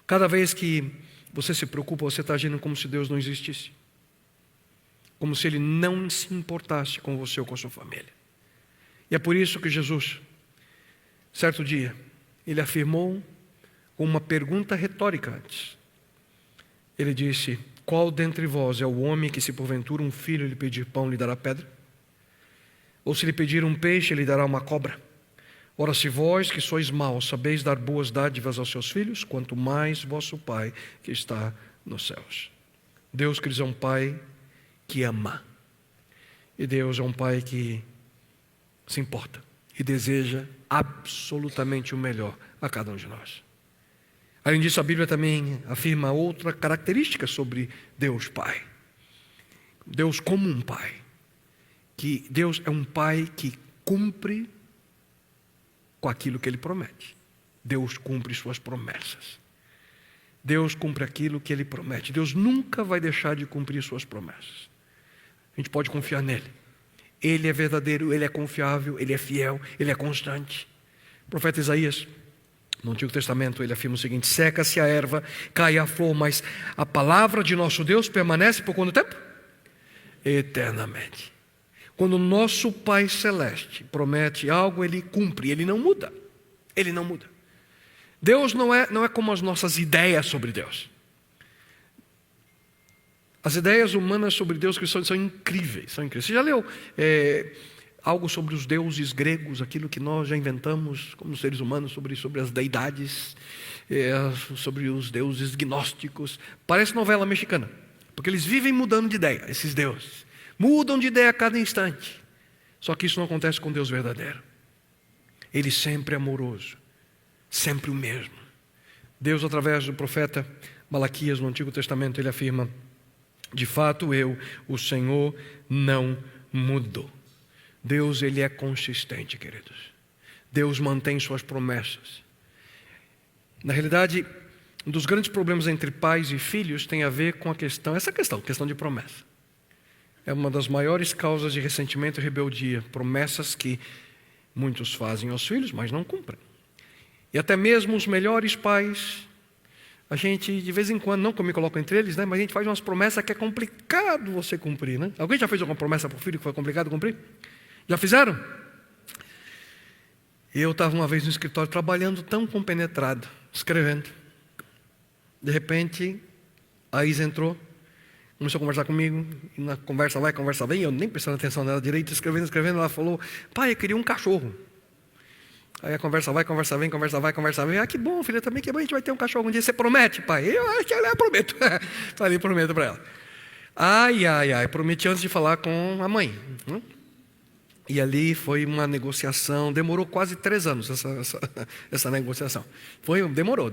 Cada vez que você se preocupa, você está agindo como se Deus não existisse. Como se Ele não se importasse com você ou com a sua família. E é por isso que Jesus, certo dia, Ele afirmou com uma pergunta retórica antes. Ele disse: qual dentre vós é o homem que, se porventura um filho lhe pedir pão, lhe dará pedra? Ou se lhe pedir um peixe, lhe dará uma cobra? Ora, se vós que sois maus sabeis dar boas dádivas aos seus filhos, quanto mais vosso Pai que está nos céus. Deus, queridos, é um Pai que ama. E Deus é um Pai que se importa e deseja absolutamente o melhor a cada um de nós. Além disso, a Bíblia também afirma outra característica sobre Deus Pai. Deus como um Pai. Que Deus é um Pai que cumpre com aquilo que Ele promete. Deus cumpre suas promessas. Deus cumpre aquilo que Ele promete. Deus nunca vai deixar de cumprir suas promessas. A gente pode confiar nele. Ele é verdadeiro, Ele é confiável, Ele é fiel, Ele é constante. O profeta Isaías, no Antigo Testamento, ele afirma o seguinte: seca-se a erva, cai a flor, mas a palavra de nosso Deus permanece por quanto tempo? Eternamente. Quando o nosso Pai Celeste promete algo, Ele cumpre, Ele não muda. Ele não muda. Deus não é como as nossas ideias sobre Deus. As ideias humanas sobre Deus que são incríveis, são incríveis. Você já leu algo sobre os deuses gregos, aquilo que nós já inventamos como seres humanos sobre as deidades, sobre os deuses gnósticos? Parece novela mexicana, porque eles vivem mudando de ideia, esses deuses. Mudam de ideia a cada instante. Só que isso não acontece com Deus verdadeiro. Ele sempre é amoroso, sempre o mesmo. Deus, através do profeta Malaquias no Antigo Testamento, ele afirma: de fato eu, o Senhor, não mudo. Deus, Ele é consistente, queridos. Deus mantém suas promessas. Na realidade, um dos grandes problemas entre pais e filhos tem a ver com essa questão de promessa. É uma das maiores causas de ressentimento e rebeldia. Promessas que muitos fazem aos filhos, mas não cumprem. E até mesmo os melhores pais, a gente de vez em quando, não que eu me coloco entre eles, né, mas a gente faz umas promessas que é complicado você cumprir, né? Alguém já fez alguma promessa para o filho que foi complicado cumprir? Já fizeram? Eu estava uma vez no escritório trabalhando tão compenetrado, escrevendo. De repente, a Isa entrou, começou a conversar comigo, e na conversa vai, conversa vem, eu nem prestando atenção nela direito, escrevendo, ela falou: pai, eu queria um cachorro. Aí a conversa vai, conversa vem, conversa vai, conversa vem. Ah, que bom, filha, também que bom, a gente vai ter um cachorro um dia. Você promete, pai? Eu acho que eu prometo. Falei, prometo para ela. Ai, prometi antes de falar com a mãe. E ali foi uma negociação, demorou quase 3 anos essa negociação. Demorou.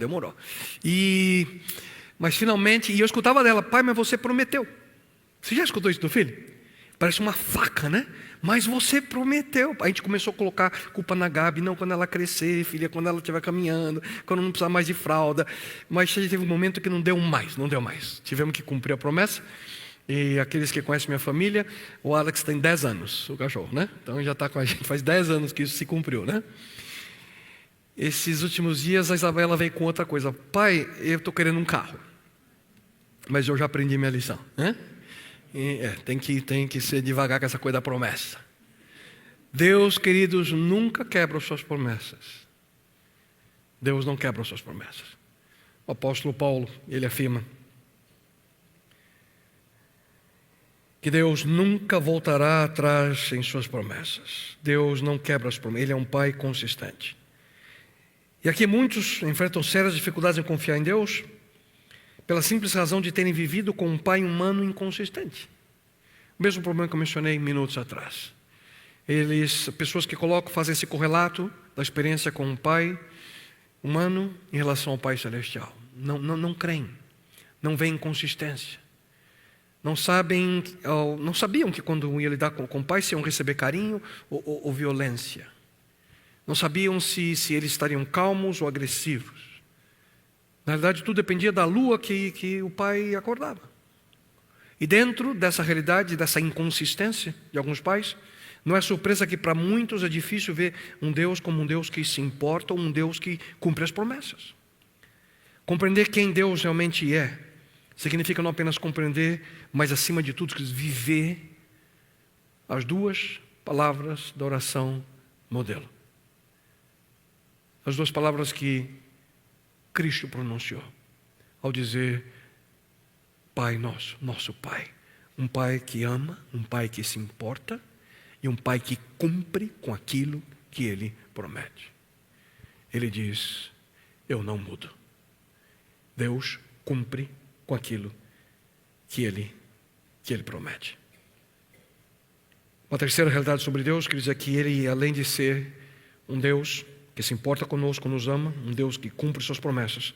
Mas finalmente, e eu escutava dela: pai, mas você prometeu. Você já escutou isso do filho? Parece uma faca, né? Mas você prometeu. A gente começou a colocar culpa na Gabi. Não, quando ela crescer, filha, quando ela estiver caminhando, quando não precisar mais de fralda. Mas teve um momento que não deu mais. Tivemos que cumprir a promessa. E aqueles que conhecem minha família, o Alex tem 10 anos, o cachorro, né? Então já está com a gente, faz 10 anos que isso se cumpriu, né? Esses últimos dias a Isabela veio com outra coisa: pai, eu estou querendo um carro, mas eu já aprendi minha lição, né? Tem que ser devagar com essa coisa da promessa. Deus, queridos, nunca quebra as suas promessas. Deus não quebra as suas promessas. O apóstolo Paulo, ele afirma que Deus nunca voltará atrás em suas promessas. Deus não quebra as promessas. Ele é um pai consistente. E aqui muitos enfrentam sérias dificuldades em confiar em Deus, pela simples razão de terem vivido com um pai humano inconsistente. O mesmo problema que eu mencionei minutos atrás. Pessoas que fazem esse correlato da experiência com um pai humano em relação ao pai celestial. Não creem, não veem consistência. Não sabiam que quando iam lidar com o pai, se iam receber carinho ou violência. Não sabiam se eles estariam calmos ou agressivos. Na realidade, tudo dependia da lua que o pai acordava. E dentro dessa realidade, dessa inconsistência de alguns pais, não é surpresa que para muitos é difícil ver um Deus como um Deus que se importa ou um Deus que cumpre as promessas. Compreender quem Deus realmente é significa não apenas compreender, mas acima de tudo, viver as duas palavras da oração modelo. As duas palavras que Cristo pronunciou ao dizer: Pai nosso, nosso Pai. Um Pai que ama, um Pai que se importa e um Pai que cumpre com aquilo que Ele promete. Ele diz: eu não mudo. Deus cumpre com aquilo que Ele promete. Uma terceira realidade sobre Deus, que diz que Ele, além de ser um Deus que se importa conosco, nos ama, um Deus que cumpre suas promessas,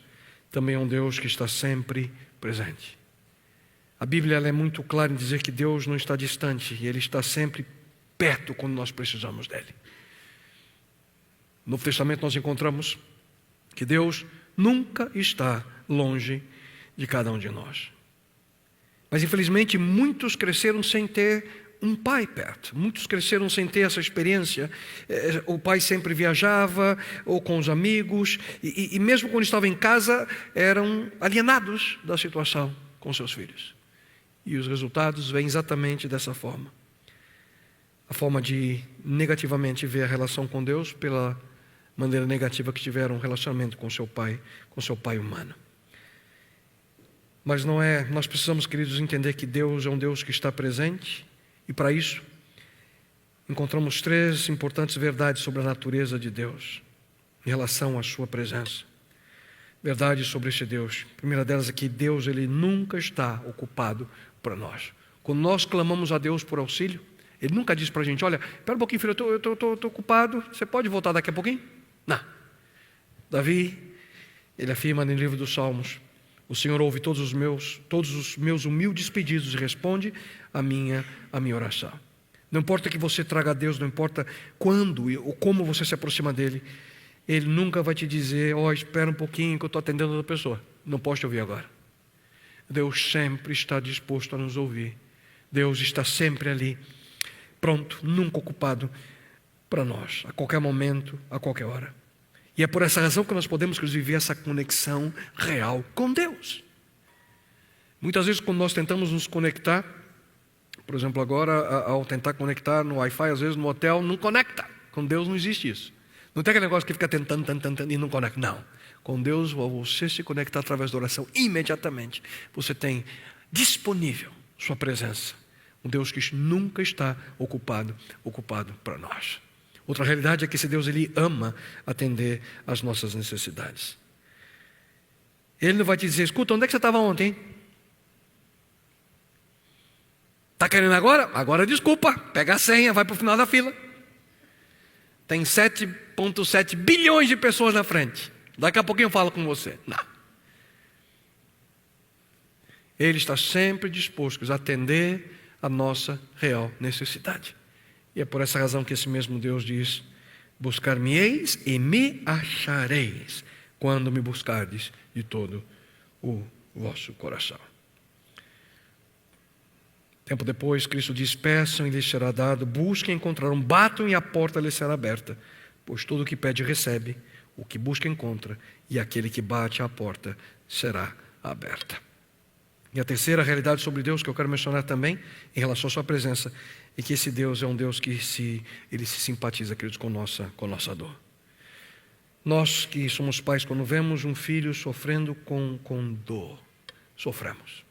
também é um Deus que está sempre presente. A Bíblia ela é muito clara em dizer que Deus não está distante, e Ele está sempre perto quando nós precisamos dEle. No Novo Testamento nós encontramos que Deus nunca está longe de cada um de nós. Mas infelizmente muitos cresceram sem ter um pai perto. Muitos cresceram sem ter essa experiência. O pai sempre viajava, ou com os amigos, e mesmo quando estava em casa, eram alienados da situação com seus filhos. E os resultados vêm exatamente dessa forma. A forma de negativamente ver a relação com Deus pela maneira negativa que tiveram um relacionamento com seu pai humano. Mas nós precisamos, queridos, entender que Deus é um Deus que está presente. E para isso, encontramos 3 importantes verdades sobre a natureza de Deus, em relação à sua presença. Verdades sobre esse Deus. A primeira delas é que Deus, Ele nunca está ocupado para nós. Quando nós clamamos a Deus por auxílio, Ele nunca diz para a gente: olha, espera um pouquinho, filho, eu estou ocupado, você pode voltar daqui a pouquinho? Não. Davi, ele afirma no livro dos Salmos: o Senhor ouve todos os meus humildes pedidos e responde a minha oração. Não importa que você traga a Deus, não importa quando ou como você se aproxima dEle, Ele nunca vai te dizer: espera um pouquinho que eu estou atendendo outra pessoa, não posso te ouvir agora. Deus sempre está disposto a nos ouvir. Deus está sempre ali, pronto, nunca ocupado para nós, a qualquer momento, a qualquer hora. E é por essa razão que nós podemos viver essa conexão real com Deus. Muitas vezes quando nós tentamos nos conectar, por exemplo agora, ao tentar conectar no Wi-Fi, às vezes no hotel, não conecta. Com Deus não existe isso. Não tem aquele negócio que fica tentando e não conecta. Não. Com Deus, ao você se conectar através da oração, imediatamente você tem disponível sua presença. Um Deus que nunca está ocupado para nós. Outra realidade é que esse Deus, Ele ama atender às nossas necessidades. Ele não vai te dizer: escuta, onde é que você estava ontem? Está querendo agora? Agora desculpa, pega a senha, vai para o final da fila. Tem 7,7 bilhões de pessoas na frente. Daqui a pouquinho eu falo com você. Não. Ele está sempre disposto a atender a nossa real necessidade. E é por essa razão que esse mesmo Deus diz: buscar-me-eis e me achareis, quando me buscardes de todo o vosso coração. Tempo depois, Cristo diz: peçam e lhes será dado, busquem e encontrarão, batam e a porta lhes será aberta. Pois todo o que pede recebe, o que busca encontra, e aquele que bate à porta será aberta. E a terceira realidade sobre Deus que eu quero mencionar também, em relação à sua presença, é que esse Deus é um Deus que ele se simpatiza, queridos, com nossa dor. Nós que somos pais, quando vemos um filho sofrendo com dor, sofremos.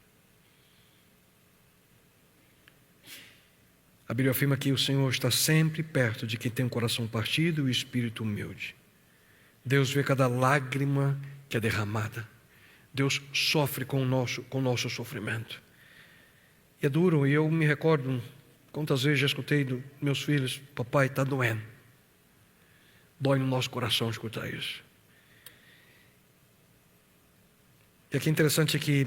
A Bíblia afirma que o Senhor está sempre perto de quem tem o coração partido e o espírito humilde. Deus vê cada lágrima que é derramada. Deus sofre com o nosso sofrimento. E é duro, e eu me recordo quantas vezes já escutei dos meus filhos: papai, está doendo. Dói no nosso coração escutar isso. E aqui interessante é que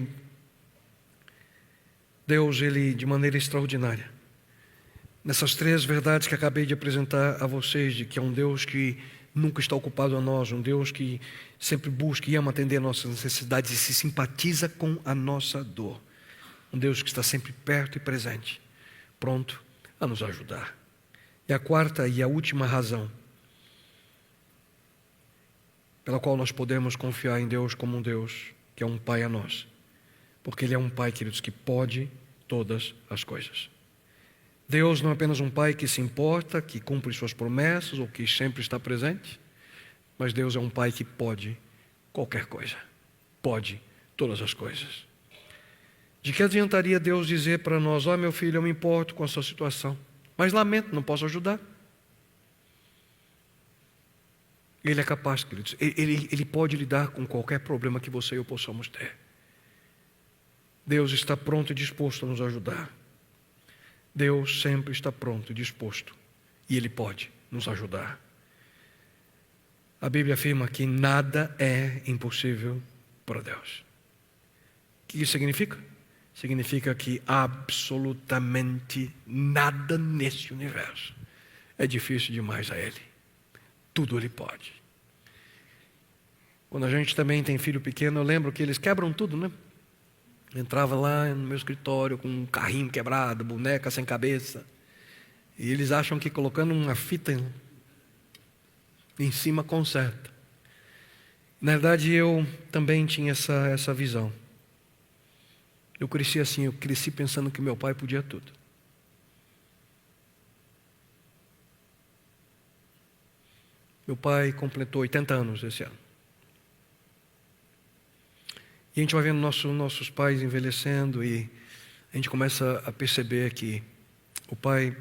Deus, ele, de maneira extraordinária, nessas três verdades que acabei de apresentar a vocês, de que é um Deus que nunca está ocupado a nós, um Deus que sempre busca e ama atender nossas necessidades e se simpatiza com a nossa dor, um Deus que está sempre perto e presente, pronto a nos ajudar. E a quarta e a última razão pela qual nós podemos confiar em Deus como um Deus que é um Pai a nós, porque Ele é um Pai, queridos, que pode todas as coisas. Deus não é apenas um Pai que se importa, que cumpre suas promessas ou que sempre está presente, mas Deus é um Pai que pode qualquer coisa, pode todas as coisas. De que adiantaria Deus dizer para nós: ó, meu filho, eu me importo com a sua situação, mas lamento, não posso ajudar? Ele é capaz, queridos, ele pode lidar com qualquer problema que você e eu possamos ter. Deus está pronto e disposto a nos ajudar. Deus sempre está pronto e disposto, e Ele pode nos ajudar. A Bíblia afirma que nada é impossível para Deus. O que isso significa? Significa que absolutamente nada nesse universo é difícil demais a Ele. Tudo Ele pode. Quando a gente também tem filho pequeno, eu lembro que eles quebram tudo, né? Entrava lá no meu escritório com um carrinho quebrado, boneca sem cabeça. E eles acham que colocando uma fita em cima conserta. Na verdade, eu também tinha essa visão. Eu cresci assim, eu cresci pensando que meu pai podia tudo. Meu pai completou 80 anos esse ano. E a gente vai vendo nossos pais envelhecendo e a gente começa a perceber que o pai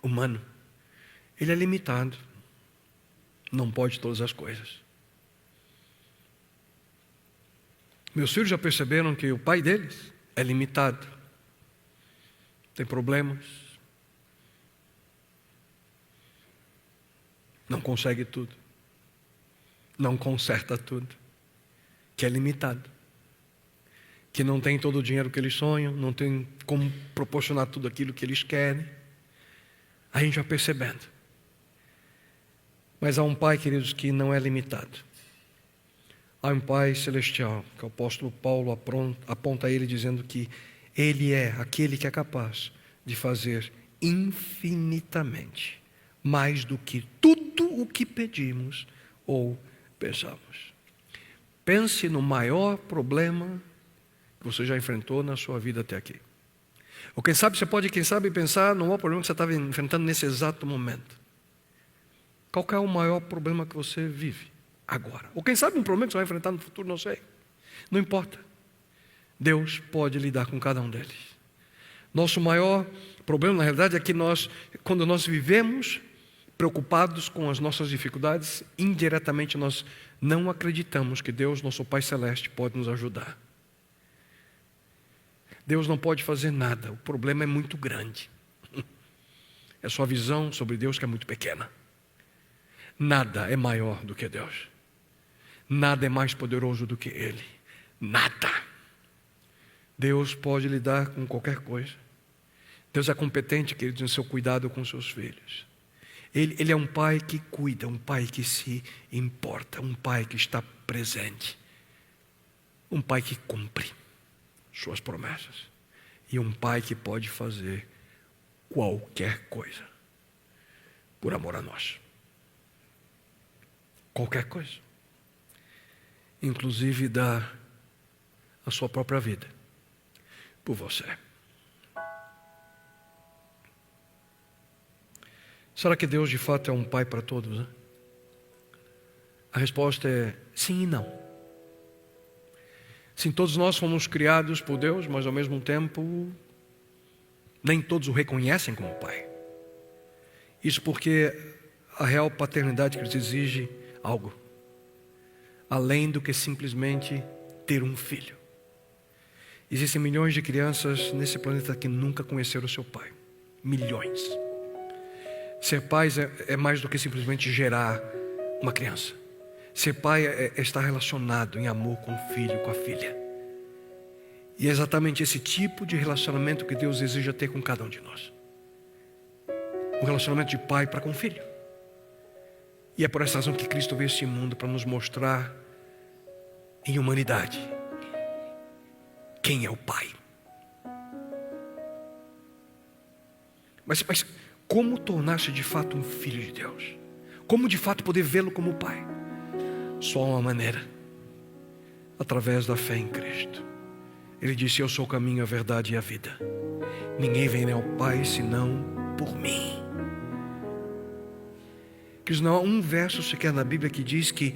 humano, ele é limitado. Não pode todas as coisas. Meus filhos já perceberam que o pai deles é limitado. Tem problemas. Não consegue tudo. Não conserta tudo. Que é limitado. Que não tem todo o dinheiro que eles sonham, não tem como proporcionar tudo aquilo que eles querem. A gente vai percebendo. Mas há um Pai, queridos, que não é limitado. Há um Pai celestial, que o apóstolo Paulo aponta a Ele dizendo que Ele é aquele que é capaz de fazer infinitamente mais do que tudo o que pedimos ou pensamos. Pense no maior problema que você já enfrentou na sua vida até aqui. Ou quem sabe, você pode, pensar no maior problema que você estava enfrentando nesse exato momento. Qual é o maior problema que você vive agora? Ou quem sabe um problema que você vai enfrentar no futuro, não sei. Não importa. Deus pode lidar com cada um deles. Nosso maior problema, na realidade, é que quando nós vivemos preocupados com as nossas dificuldades, indiretamente nós não acreditamos que Deus, nosso Pai Celeste, pode nos ajudar. Deus não pode fazer nada, o problema é muito grande. É sua visão sobre Deus que é muito pequena. Nada é maior do que Deus. Nada é mais poderoso do que Ele. Nada. Deus pode lidar com qualquer coisa. Deus é competente, queridos, no seu cuidado com seus filhos. Ele é um pai que cuida, um pai que se importa, um pai que está presente, um pai que cumpre suas promessas e um pai que pode fazer qualquer coisa por amor a nós. Qualquer coisa. Inclusive dar a sua própria vida por você. Será que Deus de fato é um pai para todos, né? A resposta é sim e não. Sim, todos nós fomos criados por Deus, mas ao mesmo tempo nem todos o reconhecem como pai. Isso porque a real paternidade que nos exige algo além do que simplesmente ter um filho. Existem milhões de crianças nesse planeta que nunca conheceram o seu pai. Milhões. Ser pai é mais do que simplesmente gerar uma criança. Ser pai é estar relacionado em amor com o filho, com a filha. E é exatamente esse tipo de relacionamento que Deus deseja ter com cada um de nós. Um relacionamento de pai para com o filho. E é por essa razão que Cristo veio a este mundo, para nos mostrar em humanidade quem é o pai. Mas como tornar-se de fato um filho de Deus? Como de fato poder vê-lo como pai? Só uma maneira: através da fé em Cristo. Ele disse: eu sou o caminho, a verdade e a vida. Ninguém vem ao Pai senão por mim. Queridos, não há um verso sequer na Bíblia que diz que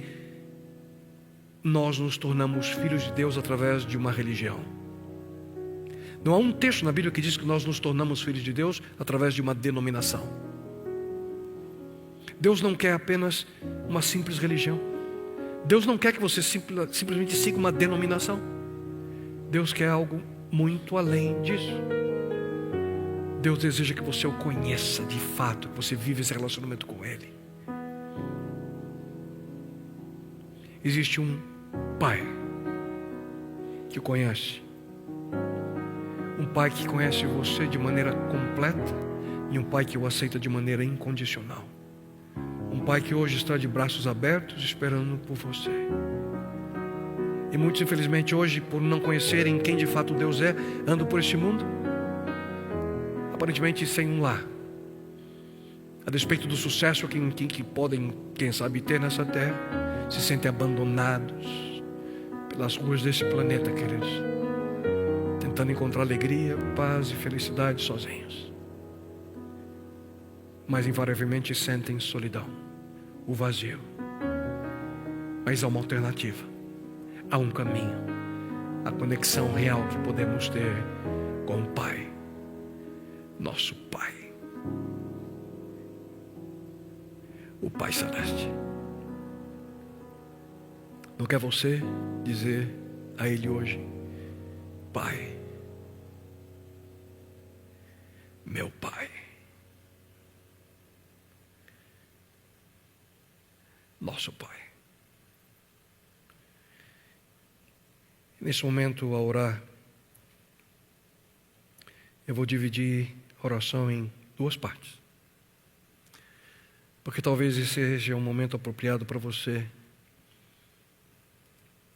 nós nos tornamos filhos de Deus através de uma religião. Não há um texto na Bíblia que diz que nós nos tornamos filhos de Deus através de uma denominação. Deus não quer apenas uma simples religião. Deus não quer que você simplesmente siga uma denominação. Deus quer algo muito além disso. Deus deseja que você o conheça de fato, que você vive esse relacionamento com Ele. Existe um pai que o conhece. Um pai que conhece você de maneira completa e um pai que o aceita de maneira incondicional. Um pai que hoje está de braços abertos esperando por você. E muitos, infelizmente, hoje, por não conhecerem quem de fato Deus é, andam por este mundo aparentemente sem um lar. A despeito do sucesso que podem, quem sabe, ter nessa terra, se sentem abandonados pelas ruas desse planeta, queridos, tentando encontrar alegria, paz e felicidade sozinhos. Mas invariavelmente sentem solidão, o vazio. Mas há uma alternativa, há um caminho, a conexão real que podemos ter com o Pai, nosso Pai, o Pai Celeste. Não quer você dizer a Ele hoje: Pai, meu Pai, nosso Pai. Nesse momento, a orar, eu vou dividir a oração em duas partes, porque talvez esse seja um momento apropriado para você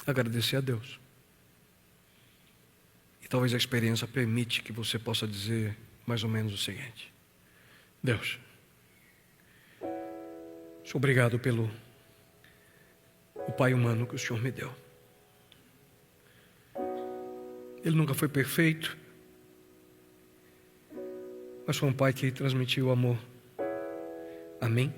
agradecer a Deus. E talvez a experiência permite que você possa dizer mais ou menos o seguinte: Deus, sou obrigado pelo o Pai humano que o Senhor me deu. Ele nunca foi perfeito, mas foi um Pai que transmitiu amor a mim.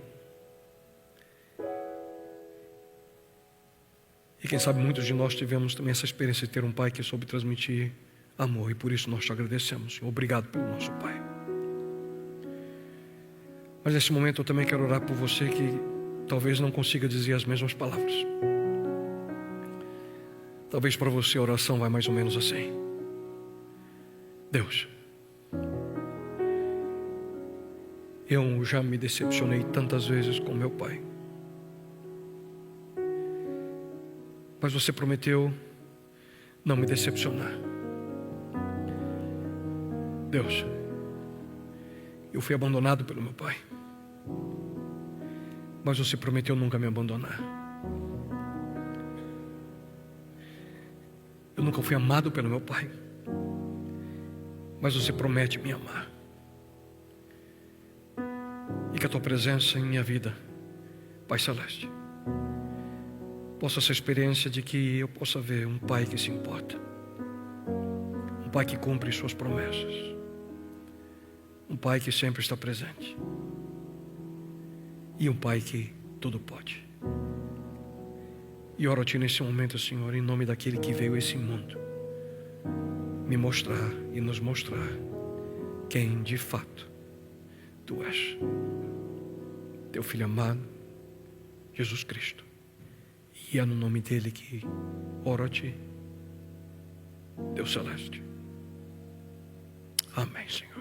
E quem sabe muitos de nós tivemos também essa experiência de ter um Pai que soube transmitir amor, e por isso nós te agradecemos, Senhor. Obrigado pelo nosso Pai. Mas nesse momento eu também quero orar por você que talvez não consiga dizer as mesmas palavras. Talvez para você a oração vai mais ou menos assim: Deus, eu já me decepcionei tantas vezes com meu pai, mas você prometeu não me decepcionar. Deus, eu fui abandonado pelo meu pai, mas você prometeu nunca me abandonar. Eu nunca fui amado pelo meu pai, mas você promete me amar. E que a tua presença em minha vida, Pai Celeste, possa ser a experiência de que eu possa ver um pai que se importa, um pai que cumpre suas promessas, um pai que sempre está presente e um pai que tudo pode. E oro a Ti nesse momento, Senhor, em nome daquele que veio a esse mundo me mostrar e nos mostrar quem de fato Tu és, Teu Filho amado, Jesus Cristo. E é no nome dele que oro a Ti, Deus Celeste. Amém, Senhor.